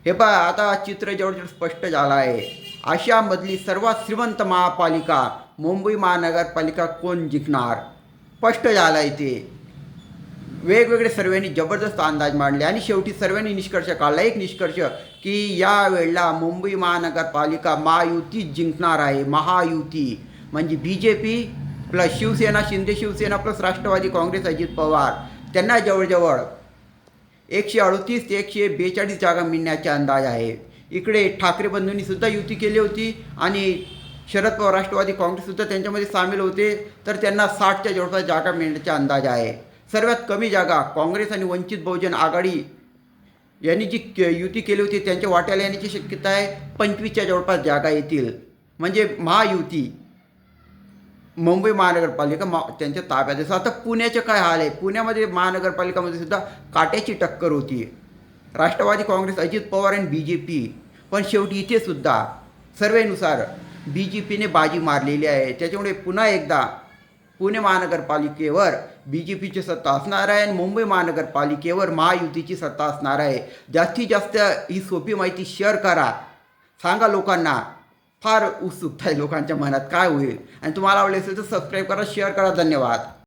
हे पहा, आता चित्र जवळजवळ स्पष्ट झालं आहे. आशियामधली सर्वात श्रीमंत महापालिका मुंबई महानगरपालिका कोण जिंकणार स्पष्ट झालं आहे. ते वेगवेगळे सर्वांनी जबरदस्त अंदाज मांडले आणि शेवटी सर्वांनी निष्कर्ष काढला. एक निष्कर्ष की या वेळेला मुंबई महानगरपालिका महायुतीच जिंकणार आहे. महायुती म्हणजे BJP plus Shiv Sena, Shinde Shiv Sena plus Rashtravadi Congress, Ajit Pawar, त्यांना जवळजवळ 138 ते 142 जागा मिळण्याचे अंदाज आहे. इकडे ठाकरे बंधूंनी सुद्धा युती केली होती आणि शरद पवार राष्ट्रवादी काँग्रेससुद्धा त्यांच्यामध्ये सामील होते, तर त्यांना 60च्या जवळपास जागा मिळण्याचे अंदाज आहे. सर्वात कमी जागा काँग्रेस आणि वंचित बहुजन आघाडी यांनी जी युती केली होती त्यांच्या वाट्याला येण्याची शक्यता आहे. 25च्या जवळपास जागा येतील. म्हणजे महायुती मुंबई महानगरपालिका त्यांच्या ताब्यात आहे. आता पुण्याचे काय हाल आहे? पुण्यामध्ये महानगरपालिकामध्ये सुद्धा काट्याची टक्कर होती. राष्ट्रवादी काँग्रेस, अजित पवार आणि BJP. पण शेवटी इथे सुद्धा सर्वेनुसार BJPने बाजी मारलेली आहे. त्याच्यामुळे पुन्हा एकदा पुणे महानगरपालिकेवर BJPची सत्ता असणार आहे आणि मुंबई महानगरपालिकेवर महायुतीची सत्ता असणार आहे. जास्तीत जास्त ही सोपी माहिती शेअर करा, सांगा लोकांना. फार उत्सुकता आहे लोकांच्या मनात काय होईल. आणि तुम्हाला आवडले असेल तर सबस्क्राईब करा, शेअर करा. धन्यवाद.